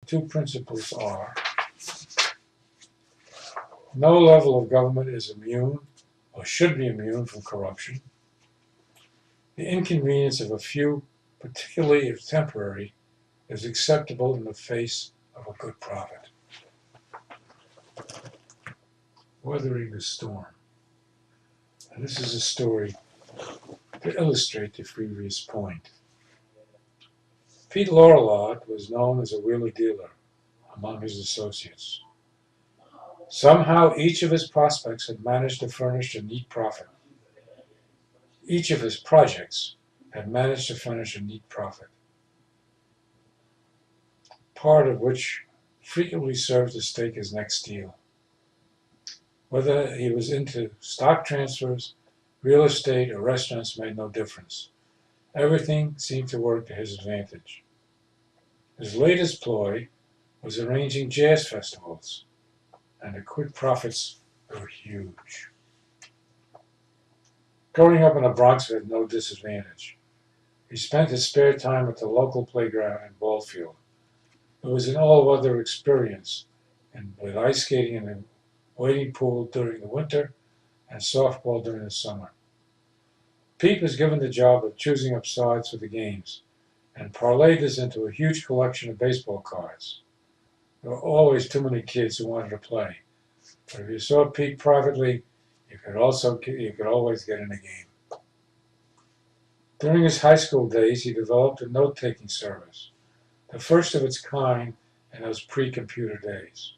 two principles are: no level of government is immune or should be immune from corruption. The inconvenience of a few, particularly if temporary, is acceptable in the face of a good profit. Weathering the storm. And this is a story to illustrate the previous point. Pete Lorillard was known as a wheeler dealer among his associates. Somehow each of his prospects had managed to furnish a neat profit. Each of his projects had managed to furnish a neat profit, part of which frequently served to stake his next deal. Whether he was into stock transfers, real estate, or restaurants made no difference. Everything seemed to work to his advantage. His latest ploy was arranging jazz festivals, and the quick profits were huge. Growing up in the Bronx had no disadvantage. He spent his spare time at the local playground and ball field. It was an all-weather experience, and with ice skating in the wading pool during the winter and softball during the summer. Pete was given the job of choosing up sides for the games and parlayed this into a huge collection of baseball cards. There were always too many kids who wanted to play, but if you saw Pete privately, you could always get in a game. During his high school days, he developed a note-taking service, the first of its kind in those pre-computer days.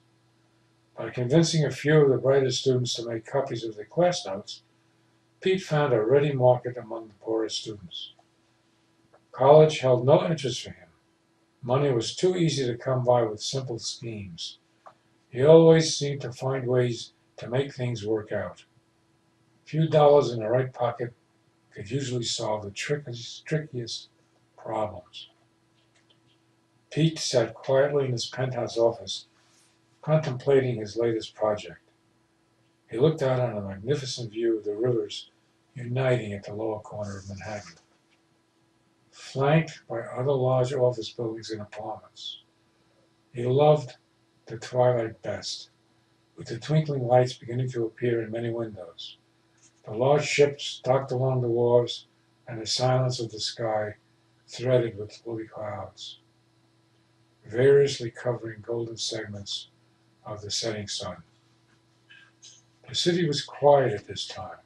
By convincing a few of the brightest students to make copies of their class notes, Pete found a ready market among the poorest students. College held no interest for him. Money was too easy to come by with simple schemes. He always seemed to find ways to make things work out. A few dollars in the right pocket could usually solve the trickiest problems. Pete sat quietly in his penthouse office, contemplating his latest project. He looked out on a magnificent view of the rivers uniting at the lower corner of Manhattan, flanked by other large office buildings and apartments. He loved the twilight best, with the twinkling lights beginning to appear in many windows, the large ships docked along the wharves, and the silence of the sky threaded with woolly clouds, variously covering golden segments of the setting sun. The city was quiet at this time,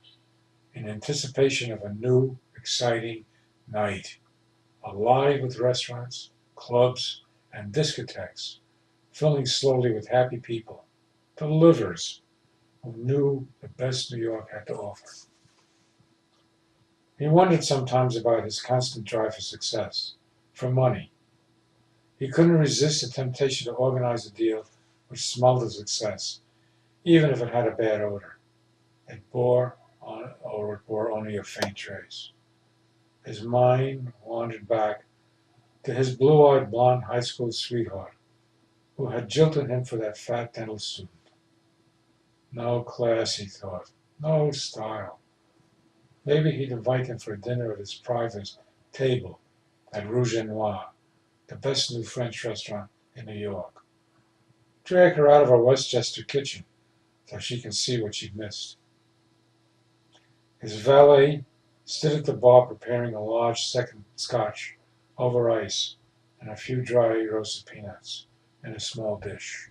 in anticipation of a new, exciting night, alive with restaurants, clubs, and discotheques, filling slowly with happy people, the livers, who knew the best New York had to offer. He wondered sometimes about his constant drive for success, for money. He couldn't resist the temptation to organize a deal which smelled of success, even if it had a bad odor. It bore only a faint trace. His mind wandered back to his blue-eyed blonde high school sweetheart, who had jilted him for that fat dental student. No class, he thought. No style. Maybe he'd invite him for dinner at his private table at Rouge et Noir, the best new French restaurant in New York. Drag her out of her Westchester kitchen so she can see what she'd missed. His valet stood at the bar preparing a large second scotch over ice and a few dry roasted peanuts in a small dish.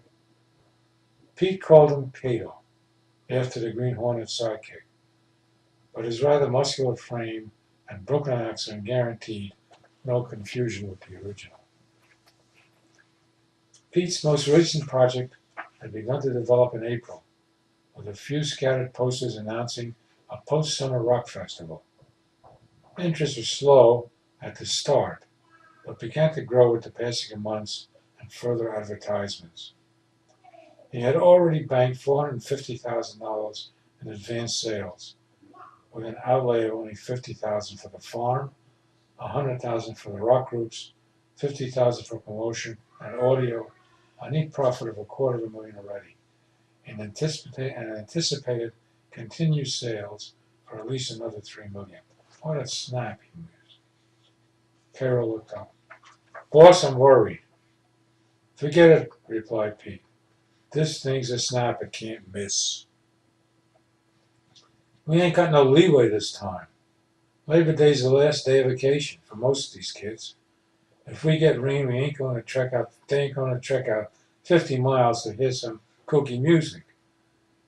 Pete called him Cato, after the Green Hornet's sidekick, but his rather muscular frame and Brooklyn accent guaranteed no confusion with the original. Pete's most recent project had begun to develop in April, with a few scattered posters announcing a post-summer rock festival. Interest was slow at the start, but began to grow with the passing of months and further advertisements. He had already banked $450,000 in advance sales, with an outlay of only $50,000 for the farm, $100,000 for the rock groups, $50,000 for promotion and audio, a neat profit of $250,000 already, and anticipated continued sales for at least another $3 million. What a snap, he mused. Carol looked up. Boss, I'm worried. Forget it, replied Pete. This thing's a snap, it can't miss. We ain't got no leeway this time. Labor Day's the last day of vacation for most of these kids. If we get rain, they ain't going to trek out 50 miles to hear some kooky music.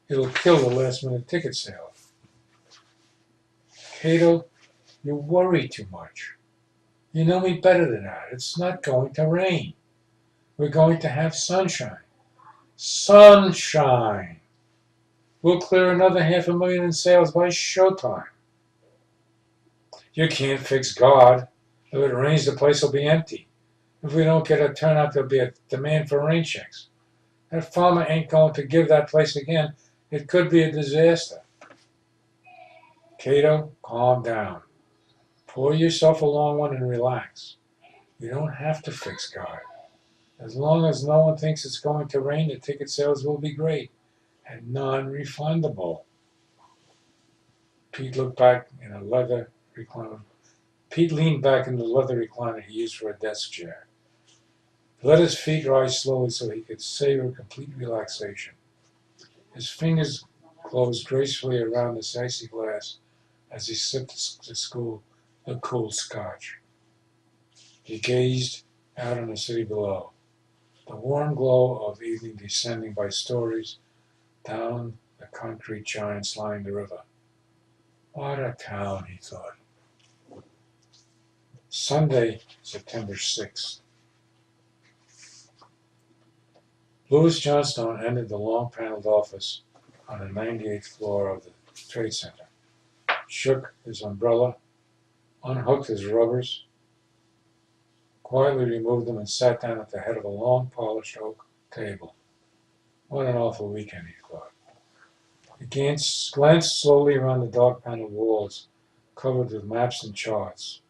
It'll kill the last minute ticket sale. Cato, you worry too much. You know me better than that. It's not going to rain. We're going to have sunshine. Sunshine! We'll clear another 500,000 in sales by showtime. You can't fix God. If it rains, the place will be empty. If we don't get a turnout, there'll be a demand for rain checks. That farmer ain't going to give that place again. It could be a disaster. Cato, calm down. Pour yourself a long one and relax. You don't have to fix God. As long as no one thinks it's going to rain, the ticket sales will be great and non-refundable. Pete looked back in a leather recliner. Pete leaned back in the leather recliner he used for a desk chair. He let his feet rise slowly so he could savor complete relaxation. His fingers closed gracefully around the icy glass as he sipped the cool scotch. He gazed out on the city below, the warm glow of evening descending by stories down the concrete giants lining the river. What a town, he thought. Sunday, September 6th. Louis Johnstone entered the long paneled office on the 98th floor of the Trade Center, shook his umbrella, unhooked his rubbers, quietly removed them, and sat down at the head of a long polished oak table. What an awful weekend, he thought. He glanced slowly around the dark paneled walls covered with maps and charts.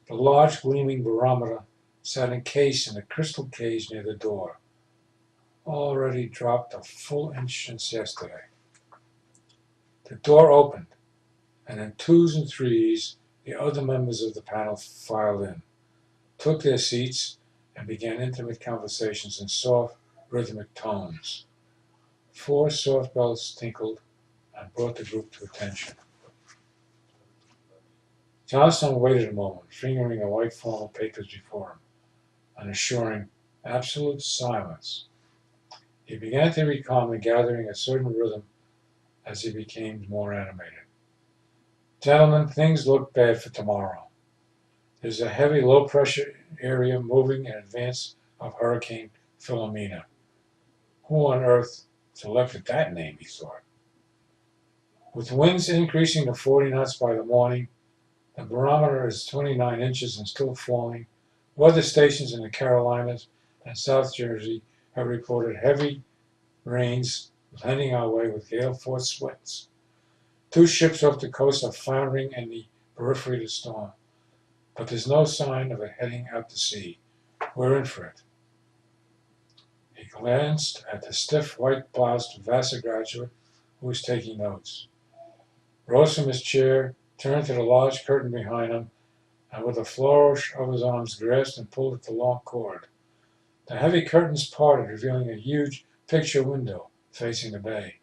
The large gleaming barometer sat encased in a crystal cage near the door, already dropped a full inch since yesterday. The door opened, and in twos and threes the other members of the panel filed in, took their seats, and began intimate conversations in soft, rhythmic tones. 4 soft bells tinkled and brought the group to attention. Johnstone waited a moment, fingering a white form of papers before him, and assuring absolute silence. He began to read calmly, gathering a certain rhythm as he became more animated. Gentlemen, things look bad for tomorrow. There's a heavy low-pressure area moving in advance of Hurricane Philomena. Who on earth selected that name, he thought. With winds increasing to 40 knots by the morning, the barometer is 29 inches and still falling. Weather stations in the Carolinas and South Jersey have reported heavy rains heading our way with gale force winds. 2 ships off the coast are foundering in the periphery of the storm, but there's no sign of it heading out to sea. We're in for it. He glanced at the stiff, white-bloused Vassar graduate who was taking notes. Rose from his chair, turned to the large curtain behind him, and with a flourish of his arms grasped and pulled at the long cord. The heavy curtains parted, revealing a huge picture window facing the bay.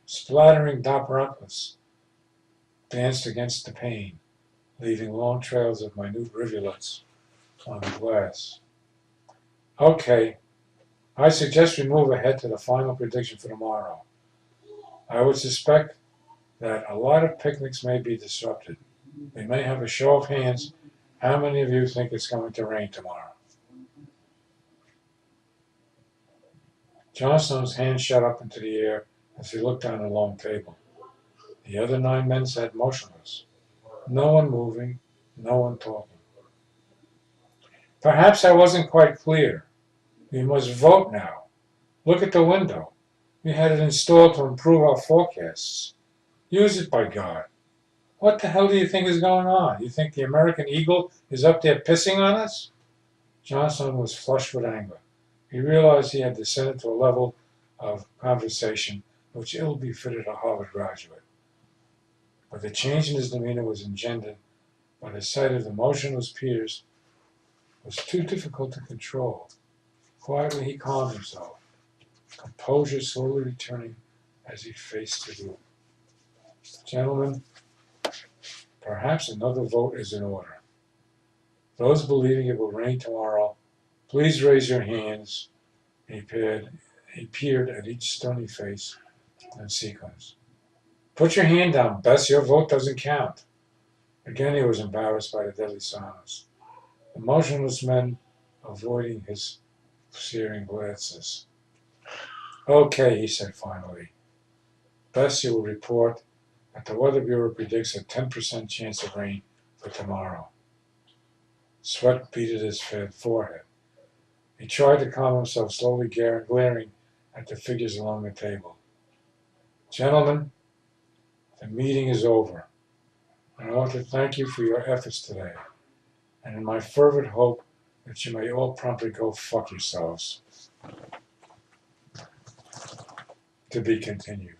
Splattering droplets danced against the pane, leaving long trails of minute rivulets on the glass. Okay, I suggest we move ahead to the final prediction for tomorrow. I would suspect that a lot of picnics may be disrupted. We may have a show of hands. How many of you think it's going to rain tomorrow? Johnstone's hand shot up into the air as he looked down the long table. The other 9 men sat motionless. No one moving, no one talking. Perhaps I wasn't quite clear. We must vote now. Look at the window. We had it installed to improve our forecasts. Use it, by God. What the hell do you think is going on? You think the American eagle is up there pissing on us? Johnstone was flushed with anger. He realized he had descended to a level of conversation which ill befitted a Harvard graduate. But the change in his demeanor was engendered by the sight of the motionless peers was too difficult to control. Quietly he calmed himself, composure slowly returning as he faced the group. Gentlemen, perhaps another vote is in order. Those believing it will rain tomorrow, please raise your hands. He peered at each stony face in sequence. Put your hand down, Bess. Your vote doesn't count. Again he was embarrassed by the deadly silence. The motionless men avoiding his searing glances. Okay, he said finally. Bess, you will report that the Weather Bureau predicts a 10% chance of rain for tomorrow. Sweat beaded his forehead. He tried to calm himself, slowly glaring at the figures along the table. Gentlemen, the meeting is over, and I want to thank you for your efforts today, and in my fervent hope that you may all promptly go fuck yourselves. To be continued.